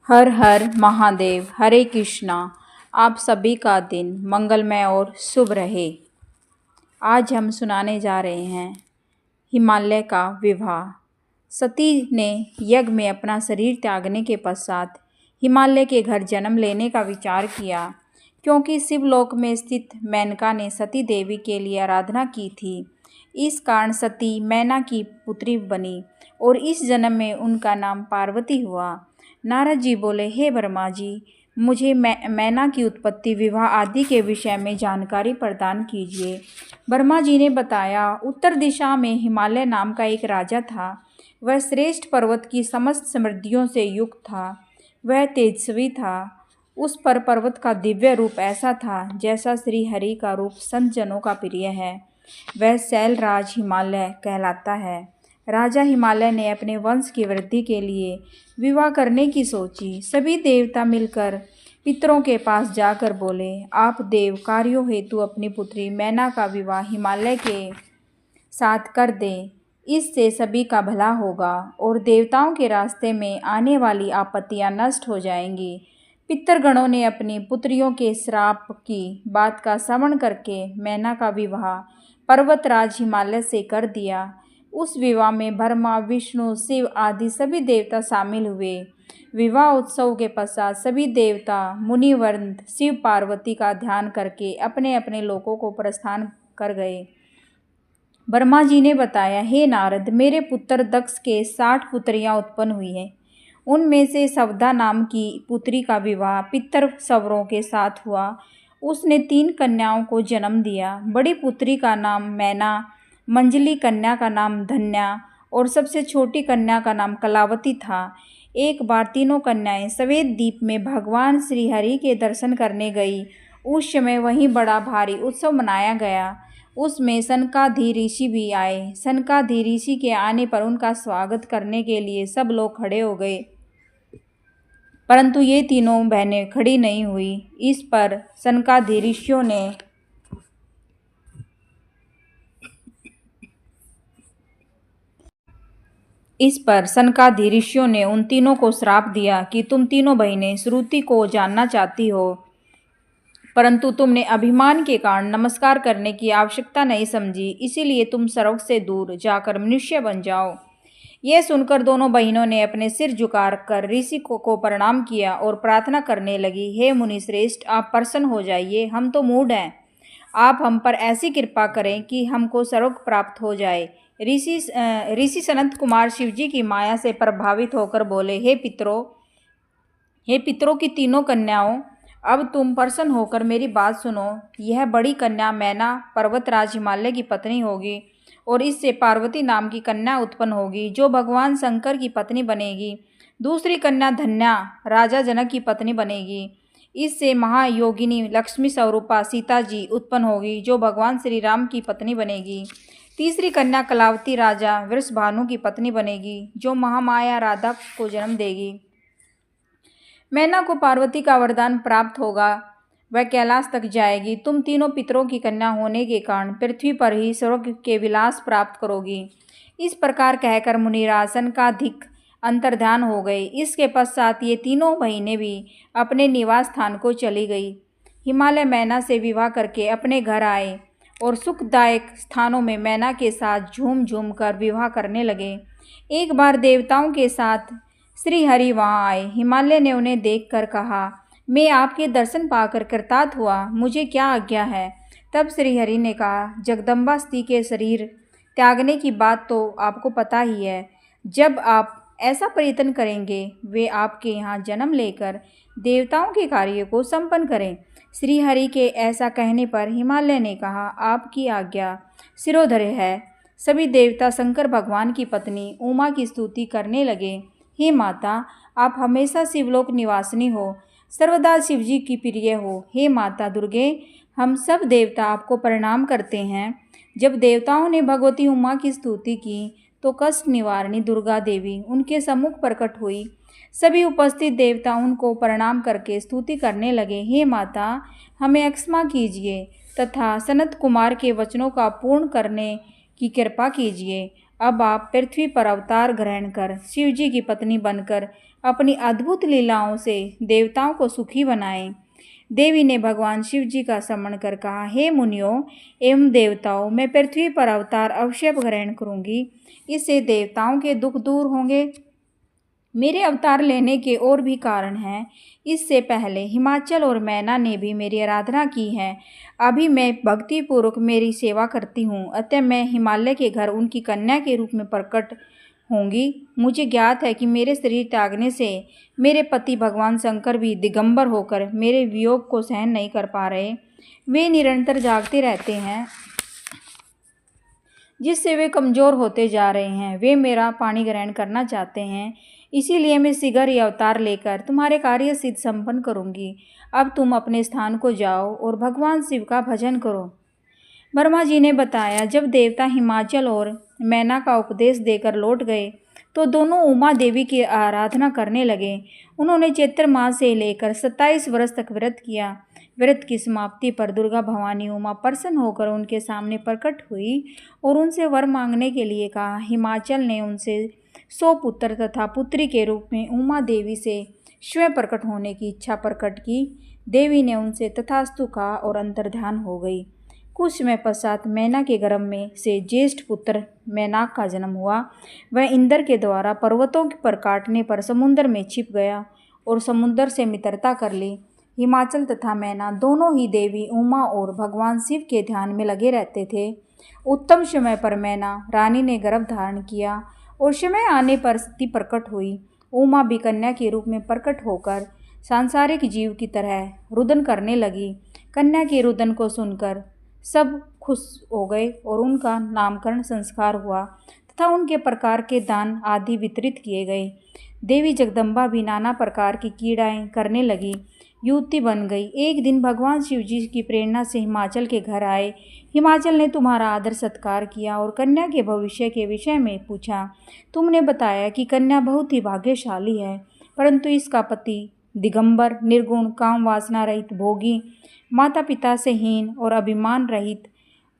हर हर महादेव। हरे कृष्णा। आप सभी का दिन मंगलमय और शुभ रहे। आज हम सुनाने जा रहे हैं हिमालय का विवाह। सती ने यज्ञ में अपना शरीर त्यागने के पश्चात हिमालय के घर जन्म लेने का विचार किया, क्योंकि शिवलोक में स्थित मेनका ने सती देवी के लिए आराधना की थी। इस कारण सती मैना की पुत्री बनी और इस जन्म में उनका नाम पार्वती हुआ। नारद जी बोले, हे ब्रह्मा जी, मुझे मैना की उत्पत्ति, विवाह आदि के विषय में जानकारी प्रदान कीजिए। ब्रह्मा जी ने बताया, उत्तर दिशा में हिमालय नाम का एक राजा था। वह श्रेष्ठ पर्वत की समस्त समृद्धियों से युक्त था। वह तेजस्वी था। उस पर पर्वत का दिव्य रूप ऐसा था जैसा श्री हरि का रूप संत जनों का प्रिय है। वह शैलराज हिमालय कहलाता है। राजा हिमालय ने अपने वंश की वृद्धि के लिए विवाह करने की सोची। सभी देवता मिलकर पितरों के पास जाकर बोले, आप देव कार्यों हेतु अपनी पुत्री मैना का विवाह हिमालय के साथ कर दें। इससे सभी का भला होगा और देवताओं के रास्ते में आने वाली आपत्तियां नष्ट हो जाएंगी। पितरगणों ने अपनी पुत्रियों के श्राप की बात का श्रवण करके मैना का विवाह पर्वतराज हिमालय से कर दिया। उस विवाह में ब्रह्मा, विष्णु, शिव आदि सभी देवता शामिल हुए। विवाह उत्सव के पश्चात सभी देवता मुनिवृंद शिव पार्वती का ध्यान करके अपने अपने लोकों को प्रस्थान कर गए। ब्रह्मा जी ने बताया, हे नारद, मेरे पुत्र दक्ष के 60 पुत्रियां उत्पन्न हुई हैं। उनमें से सवदा नाम की पुत्री का विवाह पितर सवरों के साथ हुआ। उसने 3 कन्याओं को जन्म दिया। बड़ी पुत्री का नाम मैना, मंजली कन्या का नाम धन्या और सबसे छोटी कन्या का नाम कलावती था। एक बार तीनों कन्याएं श्वेत द्वीप में भगवान श्री हरि के दर्शन करने गई। उस समय वहीं बड़ा भारी उत्सव मनाया गया। उसमें सनकादि ऋषि भी आए। सनकादि ऋषि के आने पर उनका स्वागत करने के लिए सब लोग खड़े हो गए, परंतु ये तीनों बहनें खड़ी नहीं हुई। इस पर सनकादि ऋषियों ने उन तीनों को श्राप दिया कि तुम तीनों बहनें श्रुति को जानना चाहती हो, परंतु तुमने अभिमान के कारण नमस्कार करने की आवश्यकता नहीं समझी, इसीलिए तुम स्वर्ग से दूर जाकर मनुष्य बन जाओ। यह सुनकर दोनों बहनों ने अपने सिर झुकाकर ऋषि को प्रणाम किया और प्रार्थना करने लगी, हे मुनि श्रेष्ठ, आप प्रसन्न हो जाइए, हम तो मूढ़ हैं। आप हम पर ऐसी कृपा करें कि हमको स्वर्ग प्राप्त हो जाए। ऋषि सनत कुमार शिवजी की माया से प्रभावित होकर बोले, हे पितरों की तीनों कन्याओं, अब तुम प्रसन्न होकर मेरी बात सुनो। यह बड़ी कन्या मैना पर्वतराज हिमालय की पत्नी होगी और इससे पार्वती नाम की कन्या उत्पन्न होगी, जो भगवान शंकर की पत्नी बनेगी। दूसरी कन्या धन्या राजा जनक की पत्नी बनेगी। इससे महायोगिनी लक्ष्मी स्वरूपा सीता जी उत्पन्न होगी, जो भगवान श्री राम की पत्नी बनेगी। तीसरी कन्या कलावती राजा वृषभानु की पत्नी बनेगी, जो महामाया राधा को जन्म देगी। मैना को पार्वती का वरदान प्राप्त होगा, वह कैलाश तक जाएगी। तुम तीनों पितरों की कन्या होने के कारण पृथ्वी पर ही स्वर्ग के विलास प्राप्त करोगी। इस प्रकार कहकर मुनिराज सनकादिक अंतर्ध्यान हो गए। इसके पश्चात ये तीनों बहनें भी अपने निवास स्थान को चली गई। हिमालय मैना से विवाह करके अपने घर आए और सुखदायक स्थानों में मैना के साथ झूम झूम कर विवाह करने लगे। एक बार देवताओं के साथ श्री हरि वहाँ आए। हिमालय ने उन्हें देखकर कहा, मैं आपके दर्शन पाकर कृतार्थ हुआ, मुझे क्या आज्ञा है। तब श्री हरि ने कहा, जगदम्बा सती के शरीर त्यागने की बात तो आपको पता ही है। जब आप ऐसा प्रयत्न करेंगे, वे आपके यहाँ जन्म लेकर देवताओं के कार्य को संपन्न करें। श्री हरि के ऐसा कहने पर हिमालय ने कहा, आपकी आज्ञा शिरोधार्य है। सभी देवता शंकर भगवान की पत्नी उमा की स्तुति करने लगे। हे माता, आप हमेशा शिवलोक निवासिनी हो, सर्वदा शिवजी की प्रिय हो। हे माता दुर्गे, हम सब देवता आपको प्रणाम करते हैं। जब देवताओं ने भगवती उमा की स्तुति की तो कष्ट निवारणी दुर्गा देवी उनके सम्मुख प्रकट हुई। सभी उपस्थित देवता उनको प्रणाम करके स्तुति करने लगे। हे माता, हमें क्षमा कीजिए तथा सनत कुमार के वचनों का पूर्ण करने की कृपा कीजिए। अब आप पृथ्वी पर अवतार ग्रहण कर शिवजी की पत्नी बनकर अपनी अद्भुत लीलाओं से देवताओं को सुखी बनाएं। देवी ने भगवान शिव जी का स्मरण कर कहा, हे मुनियों एवं देवताओं, मैं पृथ्वी पर अवतार अवश्य ग्रहण करूंगी। इससे देवताओं के दुख दूर होंगे। मेरे अवतार लेने के और भी कारण हैं। इससे पहले हिमाचल और मैना ने भी मेरी आराधना की है। अभी मैं भक्तिपूर्वक मेरी सेवा करती हूँ, अतः मैं हिमालय के घर उनकी कन्या के रूप में प्रकट होंगी। मुझे ज्ञात है कि मेरे शरीर त्यागने से मेरे पति भगवान शंकर भी दिगंबर होकर मेरे वियोग को सहन नहीं कर पा रहे। वे निरंतर जागते रहते हैं, जिससे वे कमज़ोर होते जा रहे हैं। वे मेरा पानी ग्रहण करना चाहते हैं, इसीलिए मैं शीघ्र ही अवतार लेकर तुम्हारे कार्य सिद्ध संपन्न करूंगी। अब तुम अपने स्थान को जाओ और भगवान शिव का भजन करो। ब्रह्मा जी ने बताया, जब देवता हिमाचल और मैना का उपदेश देकर लौट गए तो दोनों उमा देवी की आराधना करने लगे। उन्होंने चैत्र मास से लेकर 27 वर्ष तक व्रत किया। व्रत की समाप्ति पर दुर्गा भवानी उमा प्रसन्न होकर उनके सामने प्रकट हुई और उनसे वर मांगने के लिए कहा। हिमाचल ने उनसे 100 पुत्र तथा पुत्री के रूप में उमा देवी से स्वयं प्रकट होने की इच्छा प्रकट की। देवी ने उनसे तथास्तु कहा और अंतर्ध्यान हो गई। कुछ समय पश्चात मैना के गर्भ में से ज्येष्ठ पुत्र मैनाक का जन्म हुआ। वह इंद्र के द्वारा पर्वतों पर काटने पर समुद्र में छिप गया और समुद्र से मित्रता कर ली। हिमाचल तथा मैना दोनों ही देवी उमा और भगवान शिव के ध्यान में लगे रहते थे। उत्तम समय पर मैना रानी ने गर्भ धारण किया और समय आने पर सती प्रकट हुई। उमा भी कन्या के रूप में प्रकट होकर सांसारिक जीव की तरह रुदन करने लगी। कन्या के रुदन को सुनकर सब खुश हो गए और उनका नामकरण संस्कार हुआ तथा उनके प्रकार के दान आदि वितरित किए गए। देवी जगदम्बा भी नाना प्रकार की क्रीड़ाएं करने लगी, युवती बन गई। एक दिन भगवान शिव जी की प्रेरणा से हिमाचल के घर आए। हिमाचल ने तुम्हारा आदर सत्कार किया और कन्या के भविष्य के विषय में पूछा। तुमने बताया कि कन्या बहुत ही भाग्यशाली है, परंतु इसका पति दिगंबर, निर्गुण, काम वासना रहित, भोगी, माता पिता से हीन और अभिमान रहित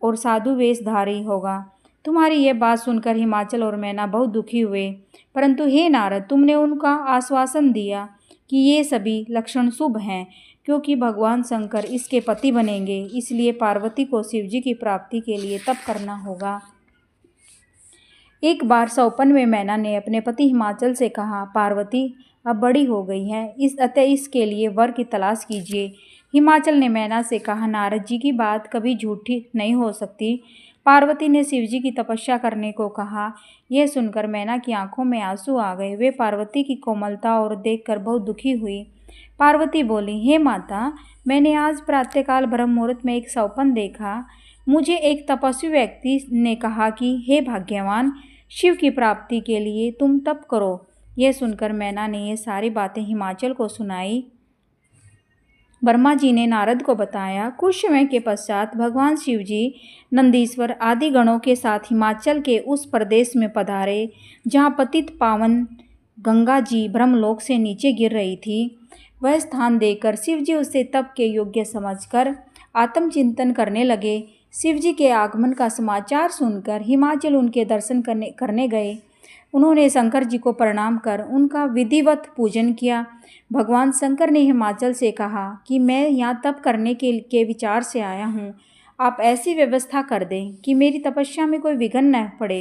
और साधु वेशधारी होगा। तुम्हारी यह बात सुनकर हिमाचल और मैना बहुत दुखी हुए, परंतु हे नारद, तुमने उनका आश्वासन दिया कि ये सभी लक्षण शुभ हैं, क्योंकि भगवान शंकर इसके पति बनेंगे। इसलिए पार्वती को शिव जी की प्राप्ति के लिए तप करना होगा। एक बार सौपन में मैना ने अपने पति हिमाचल से कहा, पार्वती अब बड़ी हो गई है, अतः इसके लिए वर की तलाश कीजिए। हिमाचल ने मैना से कहा, नारद जी की बात कभी झूठी नहीं हो सकती। पार्वती ने शिव जी की तपस्या करने को कहा। यह सुनकर मैना की आंखों में आंसू आ गए। वे पार्वती की कोमलता और देखकर बहुत दुखी हुई। पार्वती बोली, हे माता, मैंने आज प्रातःकाल ब्रह्म मुहूर्त में एक सौपन देखा। मुझे एक तपस्वी व्यक्ति ने कहा कि हे भाग्यवान, शिव की प्राप्ति के लिए तुम तप करो। यह सुनकर मैना ने ये सारी बातें हिमाचल को सुनाई। ब्रह्मा जी ने नारद को बताया। कुछ समय के पश्चात भगवान शिव जी नंदीश्वर आदि गणों के साथ हिमाचल के उस प्रदेश में पधारे जहाँ पतित पावन गंगा जी ब्रह्मलोक से नीचे गिर रही थी। वह स्थान देखकर शिव जी उसे तप के योग्य समझकर आत्मचिंतन करने लगे। शिव जी के आगमन का समाचार सुनकर हिमाचल उनके दर्शन करने गए। उन्होंने शंकर जी को प्रणाम कर उनका विधिवत पूजन किया। भगवान शंकर ने हिमाचल से कहा कि मैं यहाँ तप करने के विचार से आया हूँ। आप ऐसी व्यवस्था कर दें कि मेरी तपस्या में कोई विघ्न न पड़े।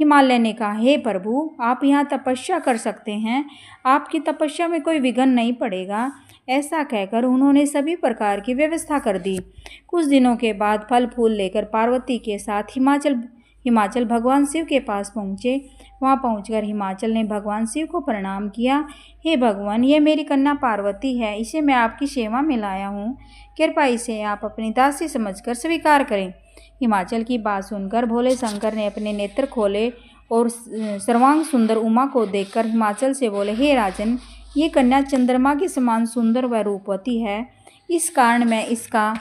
हिमालय ने कहा, हे प्रभु, आप यहाँ तपस्या कर सकते हैं, आपकी तपस्या में कोई विघ्न नहीं पड़ेगा। ऐसा कहकर उन्होंने सभी प्रकार की व्यवस्था कर दी। कुछ दिनों के बाद फल फूल लेकर पार्वती के साथ हिमाचल भगवान शिव के पास पहुँचे। वहाँ पहुंचकर हिमाचल ने भगवान शिव को प्रणाम किया। हे भगवान, ये मेरी कन्या पार्वती है, इसे मैं आपकी सेवा में लाया हूँ। कृपया इसे आप अपनी दासी समझकर स्वीकार करें। हिमाचल की बात सुनकर भोले शंकर ने अपने नेत्र खोले और सर्वांग सुंदर उमा को देखकर हिमाचल से बोले, हे राजन, ये कन्या चंद्रमा के समान सुंदर व रूपवती है। इस कारण मैं इसका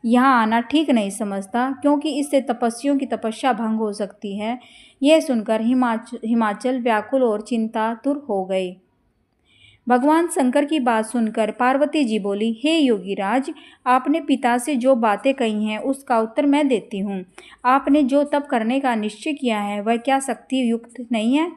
यहाँ आना ठीक नहीं समझता, क्योंकि इससे तपस्वियों की तपस्या भंग हो सकती है। यह सुनकर हिमाचल व्याकुल और चिंतातुर हो गए। भगवान शंकर की बात सुनकर पार्वती जी बोली, हे योगीराज, आपने पिता से जो बातें कही हैं उसका उत्तर मैं देती हूँ। आपने जो तप करने का निश्चय किया है वह क्या शक्ति युक्त नहीं है?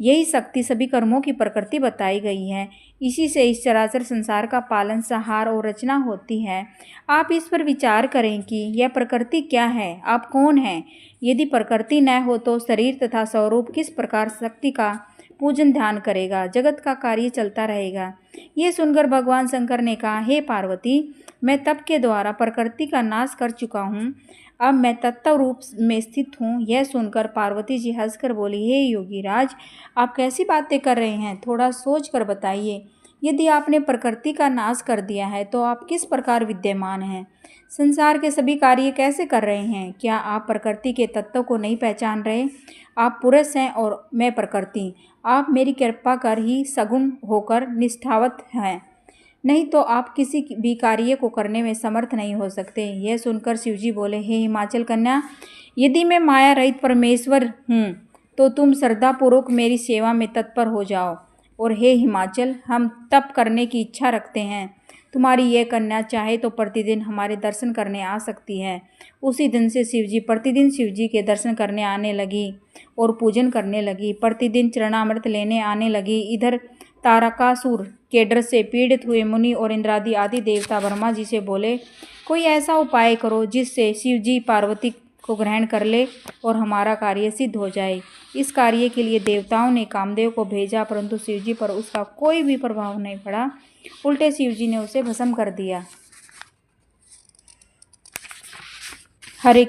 यही शक्ति सभी कर्मों की प्रकृति बताई गई है। इसी से इस चराचर संसार का पालन, संहार और रचना होती है। आप इस पर विचार करें कि यह प्रकृति क्या है, आप कौन हैं? यदि प्रकृति न हो तो शरीर तथा स्वरूप किस प्रकार शक्ति का पूजन ध्यान करेगा, जगत का कार्य चलता रहेगा। ये सुनकर भगवान शंकर ने कहा, हे पार्वती, मैं तप के द्वारा प्रकृति का नाश कर चुका हूँ, अब मैं तत्व रूप में स्थित हूँ। यह सुनकर पार्वती जी हंसकर बोली, हे योगीराज, आप कैसी बातें कर रहे हैं, थोड़ा सोच कर बताइए। यदि आपने प्रकृति का नाश कर दिया है तो आप किस प्रकार विद्यमान हैं, संसार के सभी कार्य कैसे कर रहे हैं? क्या आप प्रकृति के तत्व को नहीं पहचान रहे? आप पुरुष हैं और मैं प्रकृति। आप मेरी कृपा कर ही सगुण होकर निष्ठावत हैं, नहीं तो आप किसी भी कार्य को करने में समर्थ नहीं हो सकते। यह सुनकर शिवजी बोले, हे हिमाचल कन्या, यदि मैं माया रहित परमेश्वर हूँ तो तुम श्रद्धापूर्वक मेरी सेवा में तत्पर हो जाओ। और हे हिमाचल, हम तप करने की इच्छा रखते हैं। तुम्हारी यह कन्या चाहे तो प्रतिदिन हमारे दर्शन करने आ सकती है। उसी दिन से शिवजी प्रतिदिन शिवजी के दर्शन करने आने लगी और पूजन करने लगी। प्रतिदिन चरणामृत लेने आने लगी। इधर तारकासुर के डर से पीड़ित हुए मुनि और इंद्रादि आदि देवता ब्रह्मा जी से बोले, कोई ऐसा उपाय करो जिससे शिवजी पार्वती को ग्रहण कर ले और हमारा कार्य सिद्ध हो जाए। इस कार्य के लिए देवताओं ने कामदेव को भेजा, परंतु शिवजी पर उसका कोई भी प्रभाव नहीं पड़ा। उल्टे शिवजी ने उसे भस्म कर दिया। हरे